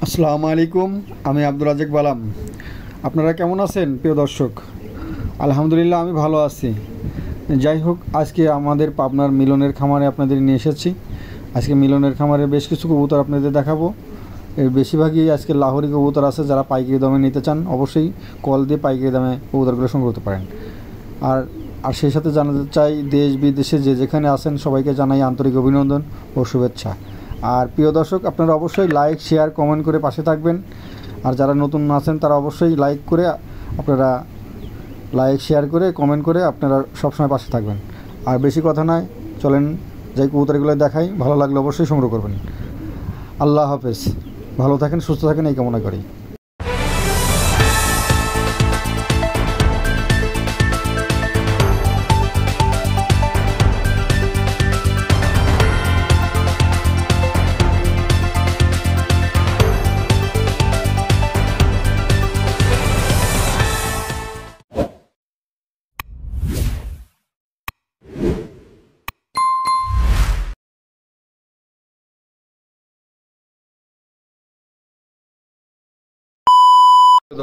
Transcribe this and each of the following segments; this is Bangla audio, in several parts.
আসসালামু আলাইকুম। আমি আব্দুর রাজ্জাক বালাম। আপনারা কেমন আছেন প্রিয় দর্শক? আলহামদুলিল্লাহ আমি ভালো আছি। যাই হোক, আজকে আমাদের পাবনার মিলনের খামারে আপনাদের নিয়ে এসেছি। আজকে মিলনের খামারে বেশ কিছু কবুতর আপনাদের দেখাবো। এর বেশিরভাগই আজকে লাহোরি কবুতর আছে। যারা পাইকারি দামে নিতে চান অবশ্যই কল দিয়ে পাইকারি দামে কবুতরগুলো সংগ্রহ করতে পারেন। আর আর সেই সাথে জানাতে চাই, দেশ বিদেশে যে যেখানে আছেন সবাইকে জানাই আন্তরিক অভিনন্দন ও শুভেচ্ছা। আর প্রিয় দর্শক, আপনারা অবশ্যই লাইক, শেয়ার, কমেন্ট করে পাশে থাকবেন। আর যারা নতুন আছেন তারা অবশ্যই লাইক করে আপনারা লাইক শেয়ার করে কমেন্ট করে আপনারা সবসময় পাশে থাকবেন। আর বেশি কথা নয়, চলেন যাই কবুতরগুলো দেখাই। ভালো লাগলে অবশ্যই সংগ্রহ করবেন। আল্লাহ হাফেজ। ভালো থাকেন, সুস্থ থাকেন এই কামনা করি।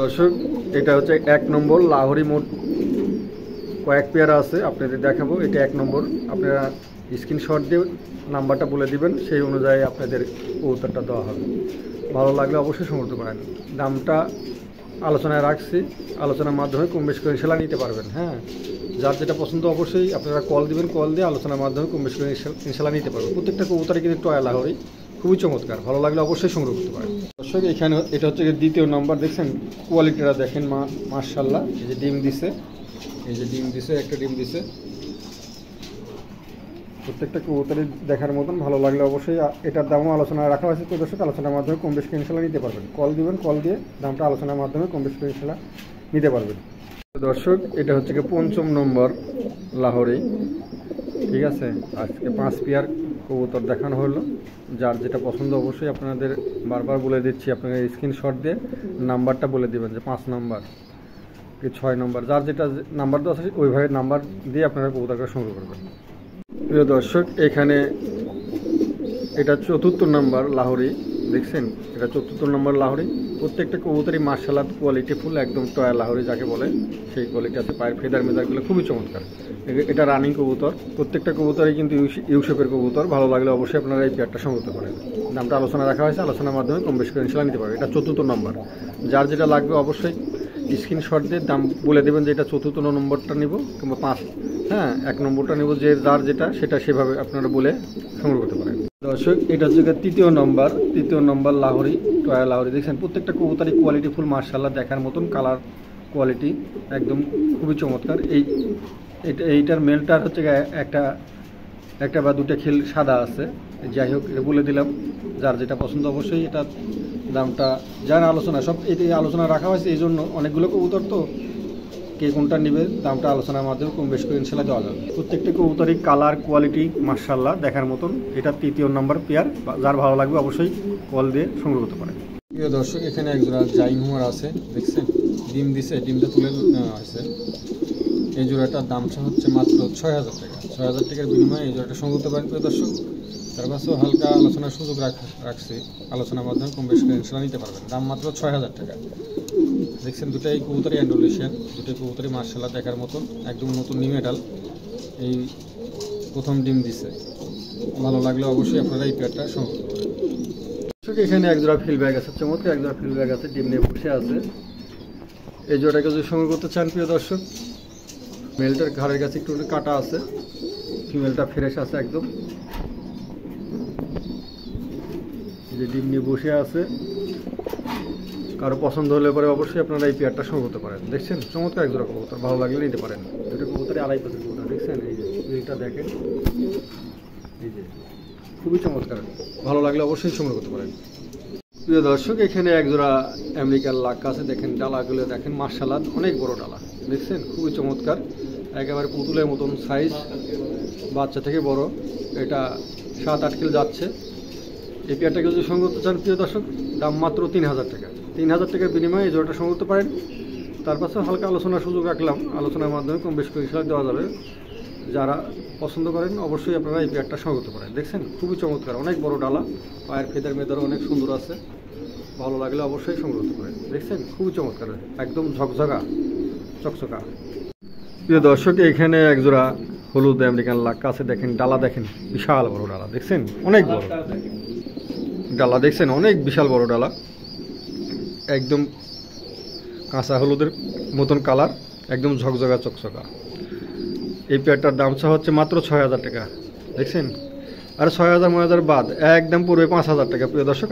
দর্শক, এটা হচ্ছে 1 নম্বর লাহোরি। মোট কয়েক পেয়ার আছে, আপনাদের দেখাবো। এটা 1 নম্বর। আপনারা স্ক্রিনশট দিয়ে নাম্বারটা বলে দিবেন, সেই অনুযায়ী আপনাদের উত্তরটা দেওয়া হবে। ভালো লাগলে অবশ্যই সংগ্রহ করেন। দামটা আলোচনায় রাখছি, আলোচনার মাধ্যমে কম বেশি করে ইনশাল্লাহ নিতে পারবেন। হ্যাঁ, যার যেটা পছন্দ অবশ্যই আপনারা কল দিবেন, কল দিয়ে আলোচনার মাধ্যমে কম বেশি করে ইনশাল্লাহ নিতে পারবেন। প্রত্যেকটা কবুতরে কিন্তু টয় লাহোরি, খুবই চমৎকার। ভালো লাগলে অবশ্যই সংগ্রহ করতে পারেন। দর্শক, এখানে এটা হচ্ছে 2য় নম্বর। দেখছেন কোয়ালিটিটা দেখেন, মাশাআল্লাহ। এই যে ডিম দিছে, একটা ডিম দিছে। প্রত্যেকটা কবুতরই দেখার মতন। ভালো লাগলে অবশ্যই এটার দামও আলোচনায় রাখা হয়েছে। তো দর্শক, আলোচনার মাধ্যমে কম বেশি ইনশাল্লাহ নিতে পারবেন। কল দিবেন, কল দিয়ে দামটা আলোচনার মাধ্যমে কম বেশি ইনশাল্লাহ নিতে পারবেন। দর্শক, এটা হচ্ছে 5ম নম্বর লাহোরি। ঠিক আছে, আজকে 5 পেয়ার কবুতর দেখানো হলো। যার যেটা পছন্দ অবশ্যই আপনাদের বারবার বলে দিচ্ছি, আপনারা স্ক্রিনশট দিয়ে নাম্বারটা বলে দেবেন যে 5 নম্বর কি 6 নম্বর, যার যেটা নাম্বার দেওয়া আছে ওইভাবে নাম্বার দিয়ে আপনারা কবুতরটা সংগ্রহ করবেন। প্রিয় দর্শক, এখানে এটা 4র্থ নম্বর লাহোরি। দেখছেন, এটা 4র্থ নম্বর লাহোরি। প্রত্যেকটা কবুতরই মাশাআল্লাহ কোয়ালিটি ফুল, একদম টয়া লাহোরি যাকে বলে সেই কোয়ালিটি আছে। পায়ের ফেদার মেদারগুলো খুবই চমৎকার। এটা রানিং কবুতর। প্রত্যেকটা কবুতরই কিন্তু ইউসেপের কবুতর। ভালো লাগলে অবশ্যই আপনারা এই পেয়ারটা সংগ্রহ করতে পারেন। দামটা আলোচনা রাখা হয়েছে, আলোচনার মাধ্যমে কম বেশি করে ইনশাল্লাহ নিতে পারবেন। এটা 4র্থ নম্বর। যার যেটা লাগবে অবশ্যই স্ক্রিনশট দিয়ে দাম বলে দেবেন যে এটা 4র্থ নম্বরটা নিব কিংবা 5 1 নম্বরটা নিব, যে যার যেটা সেটা সেভাবে আপনারা বলে সংগ্রহ করতে পারেন। দর্শক, এটা হচ্ছে 3য় নম্বর লাহোরি, টয়া লাহোরি। দেখছেন প্রত্যেকটা কবুতরই কোয়ালিটি ফুল, মাশাআল্লাহ। দেখার মতন কালার কোয়ালিটি একদম খুবই চমৎকার। এইটার মেলটার হচ্ছে একটা বা 2টা খিল সাদা আছে। যাই হোক, এটা বলে দিলাম। যার যেটা পছন্দ অবশ্যই এটা দামটা জানা আলোচনা সব এই আলোচনা রাখা হয়েছে। এই জন্য অনেকগুলো কবুতর, তো কে কোনটা নেবে দামটা আলোচনার মাধ্যমে কম বেশ করে ইনশাল্লাহ দেওয়া যাবে। প্রত্যেকটা কবুতরই কালার কোয়ালিটি মাশাআল্লাহ দেখার মতন। এটা 3য় নম্বর পেয়ার। যার ভালো লাগবে অবশ্যই কল দিয়ে সংগ্রহ করতে পারেন। প্রিয় দর্শক, এখানে একজোড়া জাইন হুমার আছে। দেখছেন ডিম দিছে, ডিমটা তুলে নেওয়া হয়েছে। এই জোড়াটার দামটা হচ্ছে মাত্র 6000 টাকা। 6000 টাকার বিনিময়ে এই জোড়াটা সংগ্রহ করতে পারেন। প্রিয় দর্শক, তার কাছেও হালকা আলোচনার সুযোগ রাখছি। আলোচনার মাধ্যমে কম বেশি করে ইনশাল্লাহ নিতে পারবেন। দাম মাত্র 6000 টাকা। দেখছেন দুটাই কবুতরই অ্যান্ডোলেশিয়ান, দুটোই কবুতরই মাশাআল্লাহ দেখার মতন, একদম নতুন নিউ মেডাল। এই প্রথম ডিম দিছে। ভালো লাগলে অবশ্যই আপনারা এই পেয়ারটা সংগ্রহ করবেন। এখানে একজোড়া ফিল ব্যাগ আছে, চমৎকার একজোড়া ফিল ব্যাগ আছে, ডিম নিয়ে বসে আছে। এই জোড়াটাকে যদি সংগ্রহ করতে চান প্রিয় দর্শক, মেলটার ঘাড়ের কাছে একটু কাটা আছে, ফিমেলটা ফ্রেশ আছে একদম। যে ডিম নিয়ে বসে আছে, কারো পছন্দ হলে পরে অবশ্যই আপনারা এই পেয়ারটা সংগ্রহ করতে পারেন। দেখছেন চমৎকার একজোড়া কবুতর, ভালো লাগলে নিতে পারেন। দুটো কবুতরই 2.5 কবুতর। দেখছেন এই যে মিলটা দেখেন, এই যে খুবই চমৎকার। ভালো লাগলে অবশ্যই সংগ্রহ করতে পারেন। প্রিয় দর্শক, এখানে একজোড়া আমেরিকার লাক আছে। দেখেন ডালাগুলো দেখেন মাশাআল্লাহ, অনেক বড় ডালা। দেখছেন খুবই চমৎকার, একেবারে পুতুলের মতন সাইজ, বাচ্চা থেকে বড়। এটা 7-8 কিলো যাচ্ছে। এই পেয়ারটাকে যদি সংগ্রহ করতে চান প্রিয় দর্শক, দাম মাত্র 3000 টাকা। 3000 টাকার বিনিময়ে এই জোড়াটা সংগ্রহ করতে পারেন। তার পাশে হালকা আলোচনার সুযোগ রাখলাম, আলোচনার মাধ্যমে কম বেশি করে দেওয়া যাবে। যারা পছন্দ করেন অবশ্যই আপনারা এই পেয়ারটা সংগ্রহ করতে পারেন। দেখছেন খুবই চমৎকার, অনেক বড় ডালা, পায়ের ফেদার মেদারও অনেক সুন্দর আছে। ভালো লাগলে অবশ্যই সংগ্রহ করতে পারেন। দেখছেন খুবই চমৎকার, একদম ঝকঝকা চকচকা। প্রিয় দর্শক, এখানে একজোড়া হলুদ আমেরিকান লাক্কা আছে। দেখেন ডালা, দেখেন বিশাল বড় ডালা, দেখছেন অনেক বড় ডালা, দেখছেন অনেক বিশাল বড় ডালা, একদম কাঁচা হলুদের মতন কালার, একদম ঝকঝকা চকচকা। এই পেয়ারটার দাম হচ্ছে মাত্র 6000 টাকা। দেখছেন, আর 6000 9000 বাদ একদম পড়বে 5000 টাকা। প্রিয় দর্শক,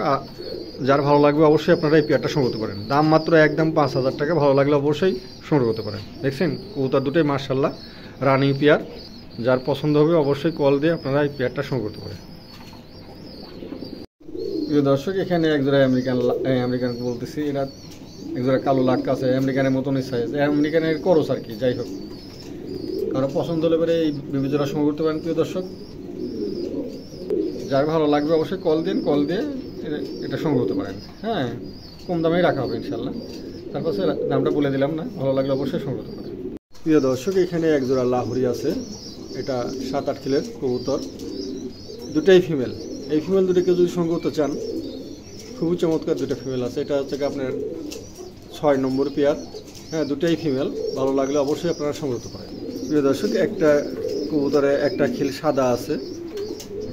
যার ভালো লাগবে অবশ্যই আপনারা এই পেয়ারটা সংগ্রহ করতে পারেন। দাম মাত্র একদম 5000 টাকা। ভালো লাগলে অবশ্যই সংগ্রহ করতে পারেন। দেখছেন কবুতর দুটোই মাশাআল্লাহ রানিং পেয়ার। যার পছন্দ হবে অবশ্যই কল দিয়ে আপনারা এই পেয়ারটা সংগ্রহ করতে পারেন। প্রিয় দর্শক, এখানে একজোড়া আমেরিকান বলতেছি, এরা একজোড়া কালো লাক্কা আছে, আমেরিকানের মতনই সাইজ, আমেরিকানের করস আর কি। যাই হোক, কারো পছন্দ হলে পরে এই বিবেচনা সংগ্রহ করতে পারেন। প্রিয় দর্শক, যার ভালো লাগবে অবশ্যই কল দিন, কল দিয়ে এটা সংগ্রহ করতে পারেন। হ্যাঁ, কম দামেই রাখা হবে ইনশাল্লাহ। তারপর দামটা বলে দিলাম না, ভালো লাগলে অবশ্যই সংগ্রহ করতে পারেন। প্রিয় দর্শক, এখানে একজোড়া লাহোরি আছে, এটা 7-8 কিলোর কবুতর, দুটাই ফিমেল। এই ফিমেল দুটোকে যদি সংগ্রহ করতে চান, খুবই চমৎকার দুটো ফিমেল আছে। এটা হচ্ছে আপনার 6 নম্বর পেয়ার। হ্যাঁ, দুটাই ফিমেল। ভালো লাগলে অবশ্যই আপনারা সংগ্রহ করতে পারেন। প্রিয় দর্শক, একটা কবুতরে একটা খিল সাদা আছে।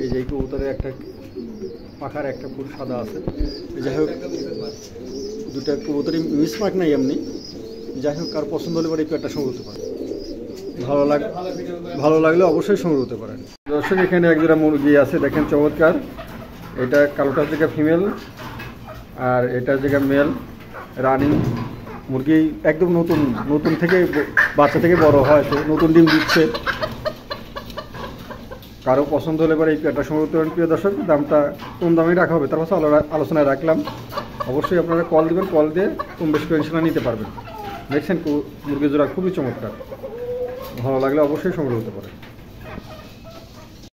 এই যে কবুতরে একটা পাখার একটা ফুল সাদা আছে। যাই হোক, দুটা কবুতরই মিসমার্ক নাই এমনি। যাই হোক, কার পছন্দ হলে পরে এই পেয়ারটা সংগ্রহ করতে পারেন। ভালো লাগলে অবশ্যই সংগ্রহ করতে পারেন। দর্শক, এখানে একজোড়া মুরগি আছে, দেখেন চমৎকার। এটা কালোটার জায়গা ফিমেল আর এটার জায়গা মেল। রানিং মুরগি, একদম নতুন থেকে বাচ্চা থেকে বড় হয়েছে, নতুন ডিম দিচ্ছে। কারো পছন্দ হলে পরে এই পেয়ারটা সংগ্রহ করতে পারেন। প্রিয় দর্শক, দামটা কম দামেই রাখা হবে, তার পাশে আলোচনায় রাখলাম। অবশ্যই আপনারা কল দেবেন, কল দিয়ে কম বেশি করে ইনশাল্লাহ নিতে পারবেন। দেখছেন মুরগি জোড়া খুবই চমৎকার। ভালো লাগলে অবশ্যই সংগ্রহ করতে পারেন।